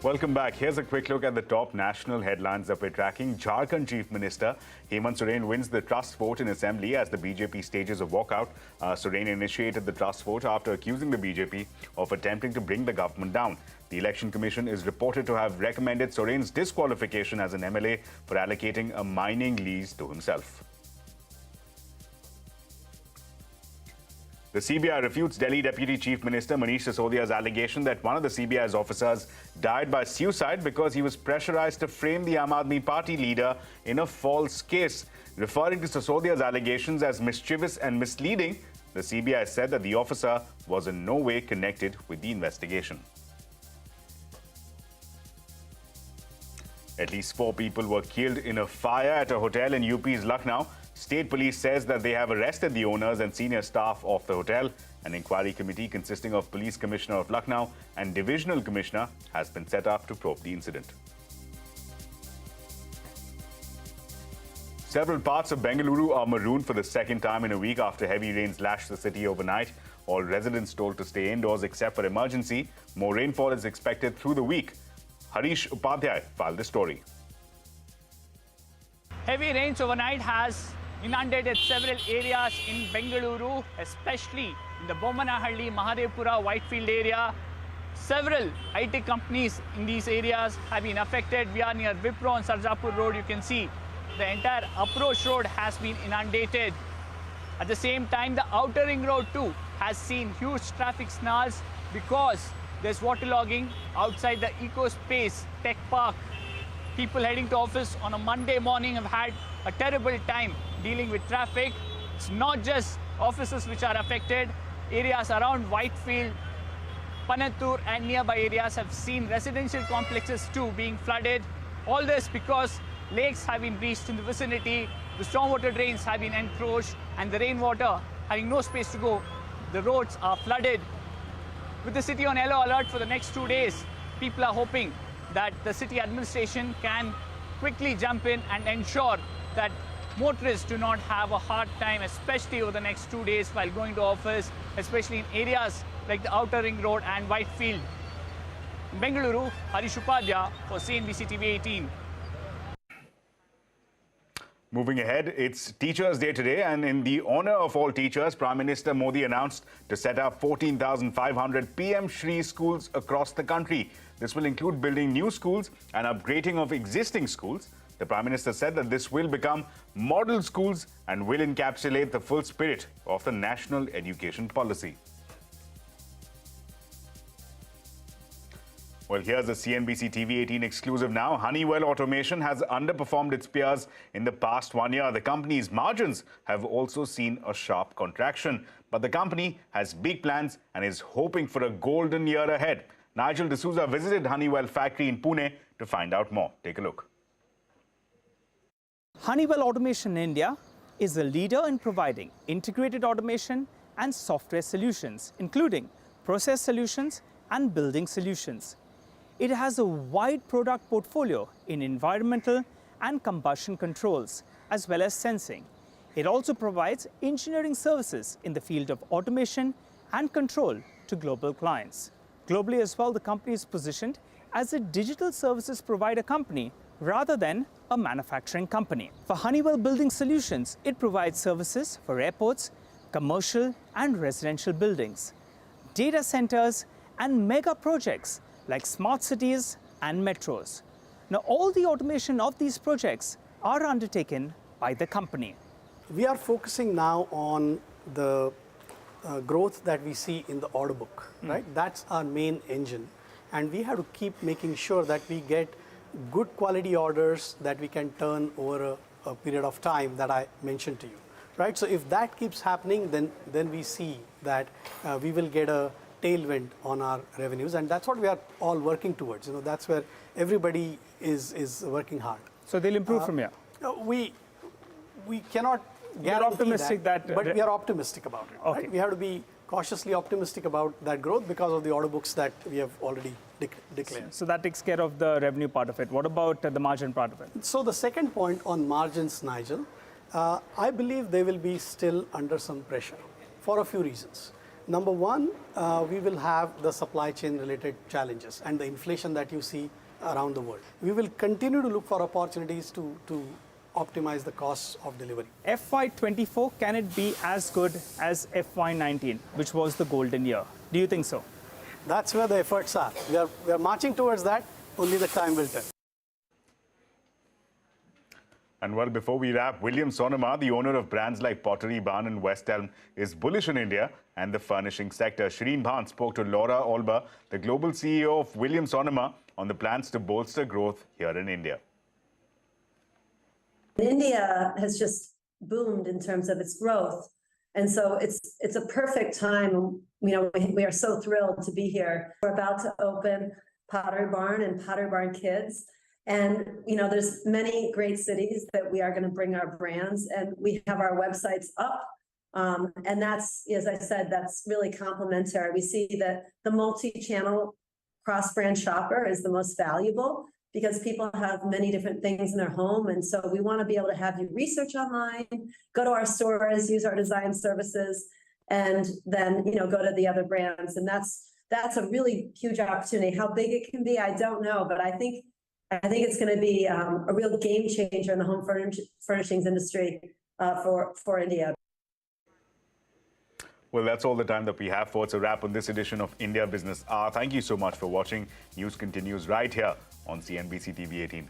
Welcome back. Here's a quick look at the top national headlines that we're tracking. Jharkhand Chief Minister Hemant Soren wins the trust vote in Assembly as the BJP stages a walkout. Soren initiated the trust vote after accusing the BJP of attempting to bring the government down. The Election Commission is reported to have recommended Soren's disqualification as an MLA for allocating a mining lease to himself. The CBI refutes Delhi Deputy Chief Minister Manish Sisodia's allegation that one of the CBI's officers died by suicide because he was pressurized to frame the Aam Aadmi Party leader in a false case. Referring to Sisodia's allegations as mischievous and misleading, the CBI said that the officer was in no way connected with the investigation. At least 4 people were killed in a fire at a hotel in UP's Lucknow. State police says that they have arrested the owners and senior staff of the hotel. An inquiry committee consisting of Police Commissioner of Lucknow and Divisional Commissioner has been set up to probe the incident. Several parts of Bengaluru are marooned for the second time in a week after heavy rains lashed the city overnight. All residents told to stay indoors except for emergency. More rainfall is expected through the week. Harish Upadhya filed the story. Heavy rains overnight has inundated several areas in Bengaluru, especially in the Bommanahalli, Mahadevpura, Whitefield area. Several IT companies in these areas have been affected. We are near Wipro and Sarjapur Road. You can see the entire approach road has been inundated. At the same time, the outer ring road too has seen huge traffic snarls because there's waterlogging outside the Eco Space Tech Park. People heading to office on a Monday morning have had a terrible time dealing with traffic. It's not just offices which are affected. Areas around Whitefield, Panattur and nearby areas have seen residential complexes too being flooded. All this because lakes have been breached in the vicinity, the stormwater drains have been encroached, and the rainwater having no space to go, the roads are flooded. With the city on yellow alert for the next 2 days, people are hoping that the city administration can quickly jump in and ensure that motorists do not have a hard time, especially over the next 2 days while going to office, especially in areas like the Outer Ring Road and Whitefield. In Bengaluru, Harish Upadhya for CNBC-TV18. Moving ahead, it's Teachers' Day today, and in the honor of all teachers, Prime Minister Modi announced to set up 14,500 PM Shri schools across the country. This will include building new schools and upgrading of existing schools. The Prime Minister said that this will become model schools and will encapsulate the full spirit of the national education policy. Well, here's a CNBC TV18 exclusive now. Honeywell Automation has underperformed its peers in the past 1 year. The company's margins have also seen a sharp contraction. But the company has big plans and is hoping for a golden year ahead. Nigel D'Souza visited Honeywell factory in Pune to find out more. Take a look. Honeywell Automation India is a leader in providing integrated automation and software solutions, including process solutions and building solutions. It has a wide product portfolio in environmental and combustion controls, as well as sensing. It also provides engineering services in the field of automation and control to global clients. Globally as well, the company is positioned as a digital services provider company rather than a manufacturing company. For Honeywell Building Solutions, it provides services for airports, commercial and residential buildings, data centers, and mega projects like smart cities and metros. Now, all the automation of these projects are undertaken by the company. We are focusing now on the growth that we see in the order book, right? That's our main engine. And we have to keep making sure that we get good quality orders that we can turn over a period of time that I mentioned to you, right? So if that keeps happening, then we see that we will get a tailwind on our revenues, and that's what we are all working towards. You know, that's where everybody is working hard. So they'll improve from here? We cannot guarantee optimistic that but we are optimistic about it. Okay. Right? We have to be cautiously optimistic about that growth because of the order books that we have already declared. So that takes care of the revenue part of it. What about the margin part of it? So the second point on margins, Nigel, I believe they will be still under some pressure for a few reasons. Number one, we will have the supply chain related challenges and the inflation that you see around the world. We will continue to look for opportunities to optimize the costs of delivery. FY24, can it be as good as FY19, which was the golden year? Do you think so? That's where the efforts are. We are marching towards that, only the time will tell. And well, before we wrap, William Sonoma, the owner of brands like Pottery Barn and West Elm, is bullish in India and the furnishing sector. Shireen Bhan spoke to Laura Olber, the global CEO of William Sonoma, on the plans to bolster growth here in India. India has just boomed in terms of its growth. And so it's a perfect time. We are so thrilled to be here. We're about to open Pottery Barn and Pottery Barn Kids. And, there's many great cities that we are going to bring our brands, and we have our websites up. And that's, as I said, that's really complementary. We see that the multi-channel cross-brand shopper is the most valuable because people have many different things in their home. And so we want to be able to have you research online, go to our stores, use our design services, and then, go to the other brands. And that's a really huge opportunity. How big it can be, I don't know, but I think it's going to be a real game changer in the home furnishings industry for India. Well, that's all the time that we have for. It's a wrap on this edition of India Business Hour. Thank you so much for watching. News continues right here on CNBC TV 18.